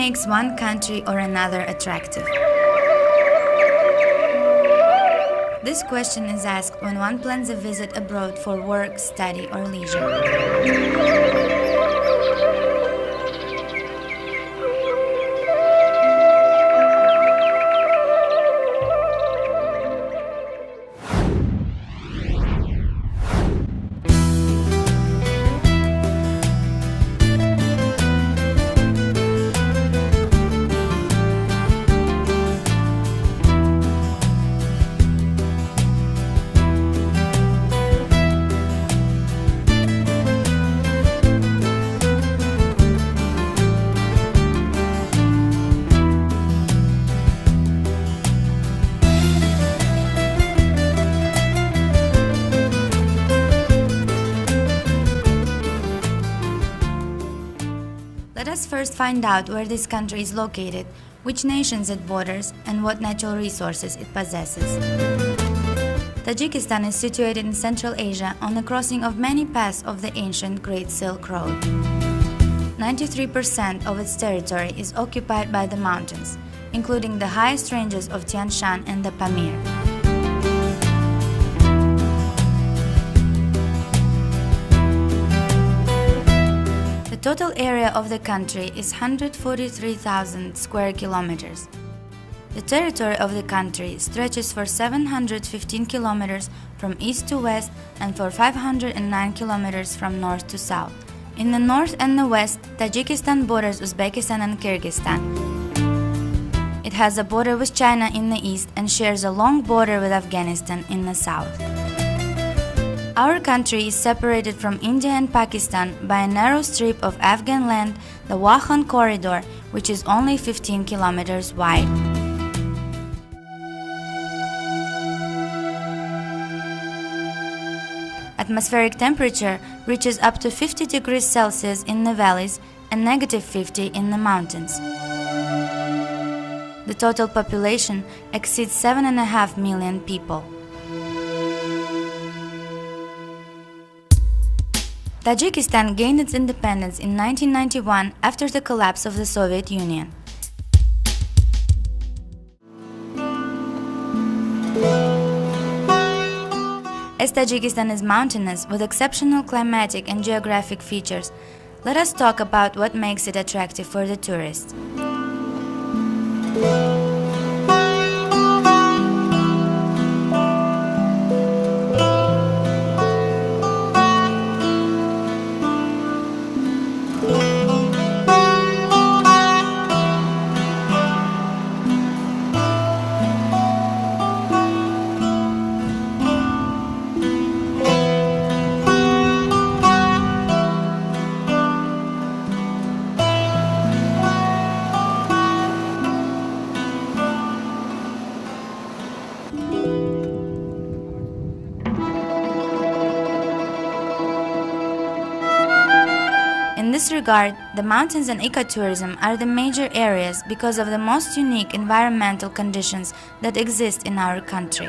makes one country or another attractive? This question is asked when one plans a visit abroad for work, study, or leisure. Let us first find out where this country is located, which nations it borders, and what natural resources it possesses. Tajikistan is situated in Central Asia on the crossing of many paths of the ancient Great Silk Road. 93% of its territory is occupied by the mountains, including the highest ranges of Tian Shan and the Pamir. The total area of the country is 143,000 square kilometers. The territory of the country stretches for 715 kilometers from east to west and for 509 kilometers from north to south. In the north and the west, Tajikistan borders Uzbekistan and Kyrgyzstan. It has a border with China in the east and shares a long border with Afghanistan in the south. Our country is separated from India and Pakistan by a narrow strip of Afghan land, the Wakhan Corridor, which is only 15 kilometers wide. Atmospheric temperature reaches up to 50 degrees Celsius in the valleys and negative 50 in the mountains. The total population exceeds 7.5 million people. Tajikistan gained its independence in 1991 after the collapse of the Soviet Union. As Tajikistan is mountainous with exceptional climatic and geographic features, let us talk about what makes it attractive for the tourists. In this regard, the mountains and ecotourism are the major areas because of the most unique environmental conditions that exist in our country.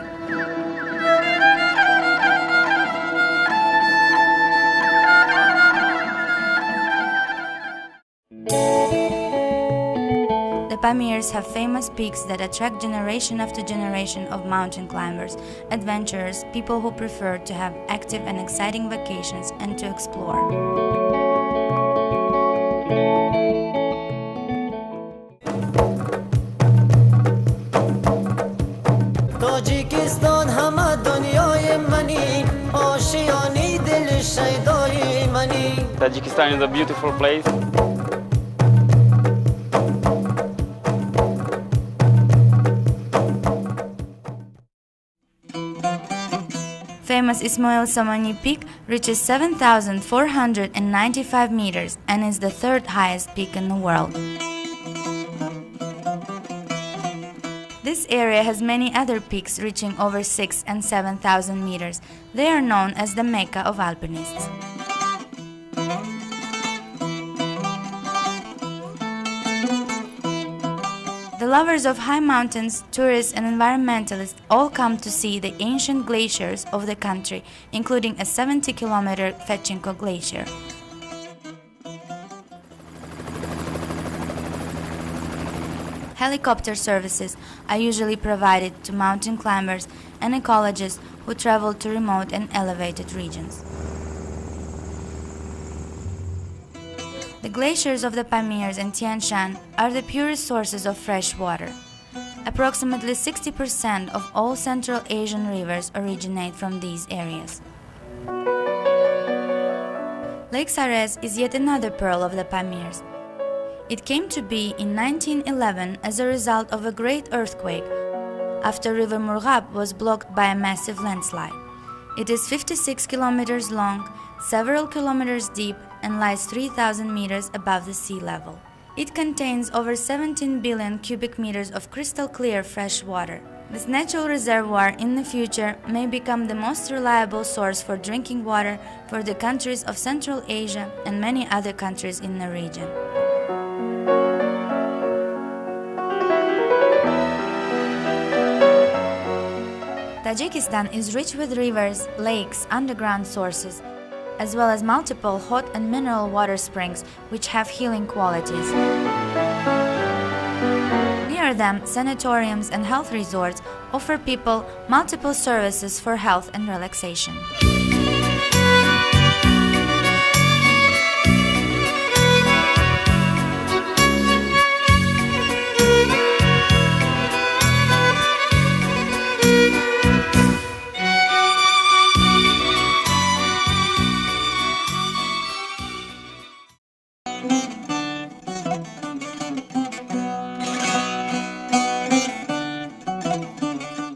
The Pamirs have famous peaks that attract generation after generation of mountain climbers, adventurers, people who prefer to have active and exciting vacations and to explore. Tajikistan hama dunyay mani aashiyani dil shaydai mani. Tajikistan is a beautiful place. Famous Ismail Samani Peak reaches 7,495 meters and is the third highest peak in the world. This area has many other peaks reaching over 6,000 and 7,000 meters. They are known as the Mecca of alpinists. The lovers of high mountains, tourists and environmentalists all come to see the ancient glaciers of the country, including a 70-kilometer Fetchenko Glacier. Helicopter services are usually provided to mountain climbers and ecologists who travel to remote and elevated regions. The glaciers of the Pamirs and Tian Shan are the purest sources of fresh water. Approximately 60% of all Central Asian rivers originate from these areas. Lake Sarez is yet another pearl of the Pamirs. It came to be in 1911 as a result of a great earthquake, after River Murghab was blocked by a massive landslide. It is 56 kilometers long, several kilometers deep, and lies 3,000 meters above the sea level. It contains over 17 billion cubic meters of crystal clear fresh water. This natural reservoir in the future may become the most reliable source for drinking water for the countries of Central Asia and many other countries in the region. Tajikistan is rich with rivers, lakes, underground sources, as well as multiple hot and mineral water springs which have healing qualities. Near them, sanatoriums and health resorts offer people multiple services for health and relaxation.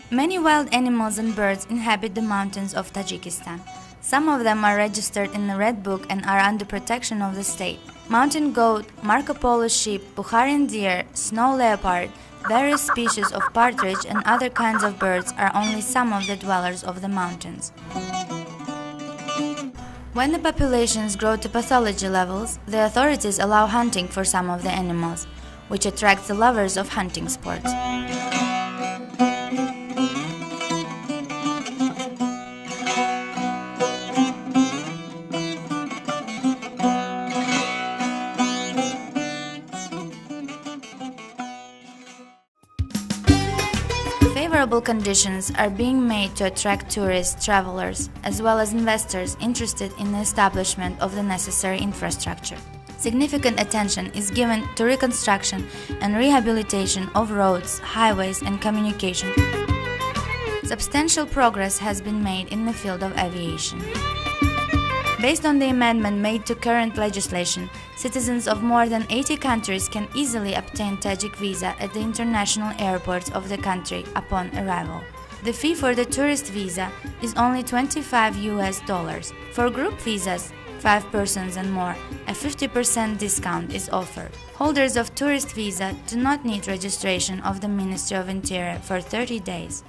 Many wild animals and birds inhabit the mountains of Tajikistan. Some of them are registered in the Red Book and are under protection of the state. Mountain goat, Marco Polo sheep, Bukharian deer, snow leopard, various species of partridge and other kinds of birds are only some of the dwellers of the mountains. When the populations grow to pathology levels, the authorities allow hunting for some of the animals, which attracts the lovers of hunting sports. Favorable conditions are being made to attract tourists, travelers, as well as investors interested in the establishment of the necessary infrastructure. Significant attention is given to reconstruction and rehabilitation of roads, highways, and communication. Substantial progress has been made in the field of aviation. Based on the amendment made to current legislation, citizens of more than 80 countries can easily obtain Tajik visa at the international airports of the country upon arrival. The fee for the tourist visa is only $25. For group visas, 5 persons and more, a 50% discount is offered. Holders of tourist visa do not need registration of the Ministry of Interior for 30 days.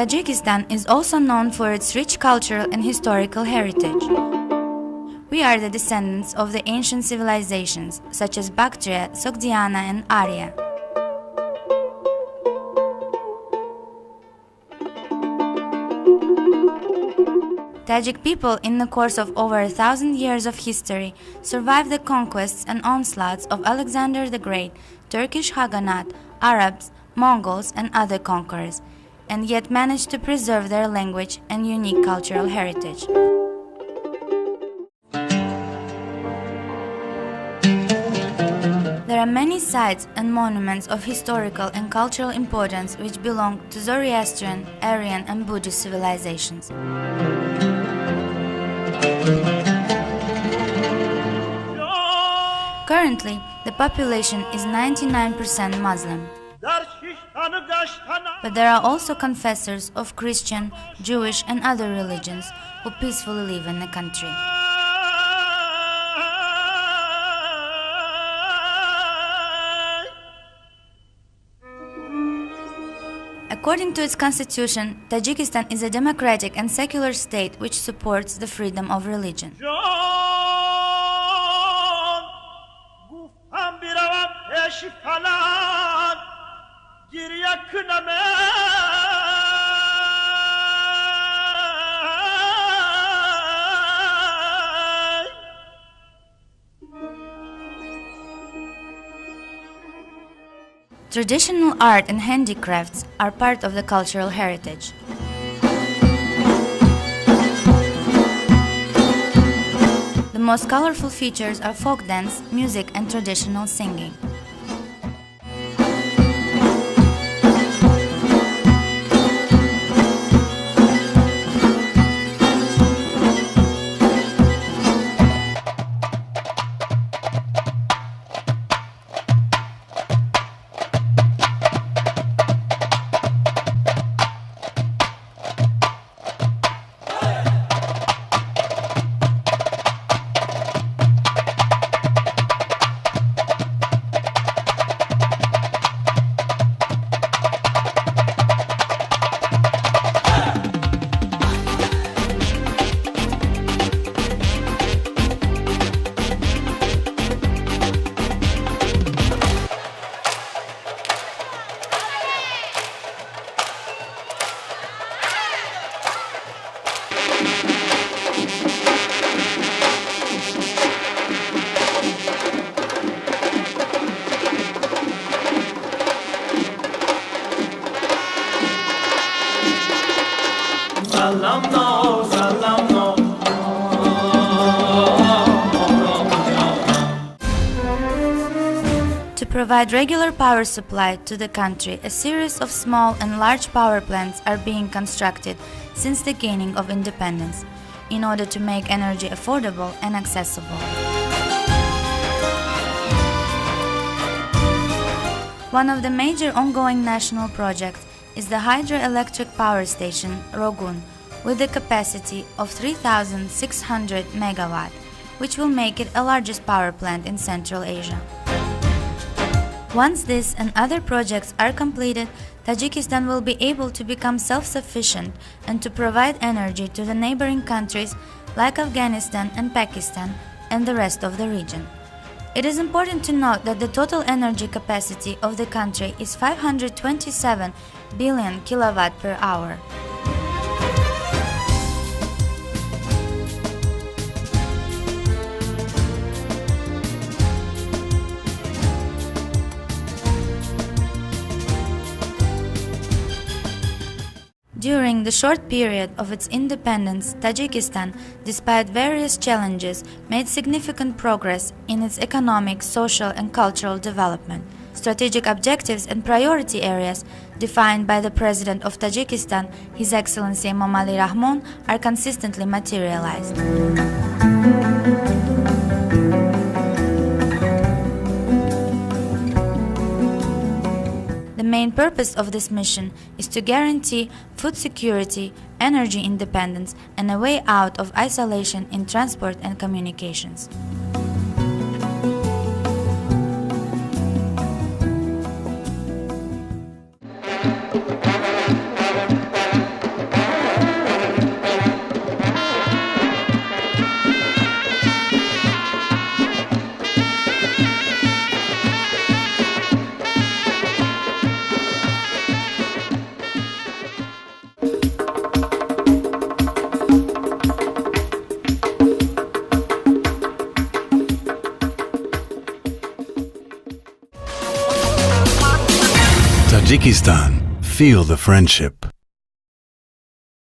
Tajikistan is also known for its rich cultural and historical heritage. We are the descendants of the ancient civilizations such as Bactria, Sogdiana, and Arya. Tajik people, in the course of over 1,000 years of history, survived the conquests and onslaughts of Alexander the Great, Turkish Khaganate, Arabs, Mongols, and other conquerors, and yet manage to preserve their language and unique cultural heritage. There are many sites and monuments of historical and cultural importance which belong to Zoroastrian, Aryan and Buddhist civilizations. Currently, the population is 99% Muslim. But there are also confessors of Christian, Jewish and other religions who peacefully live in the country. According to its constitution, Tajikistan is a democratic and secular state which supports the freedom of religion. Traditional art and handicrafts are part of the cultural heritage. The most colorful features are folk dance, music and traditional singing. To provide regular power supply to the country, a series of small and large power plants are being constructed since the gaining of independence, in order to make energy affordable and accessible. One of the major ongoing national projects is the hydroelectric power station Rogun, with a capacity of 3,600 megawatt, which will make it the largest power plant in Central Asia. Once this and other projects are completed, Tajikistan will be able to become self-sufficient and to provide energy to the neighboring countries like Afghanistan and Pakistan and the rest of the region. It is important to note that the total energy capacity of the country is 527 billion kilowatt per hour. During the short period of its independence, Tajikistan, despite various challenges, made significant progress in its economic, social and cultural development. Strategic objectives and priority areas defined by the President of Tajikistan, His Excellency Emomali Rahmon, are consistently materialized. The main purpose of this mission is to guarantee food security, energy independence, and a way out of isolation in transport and communications. Tajikistan, feel the friendship.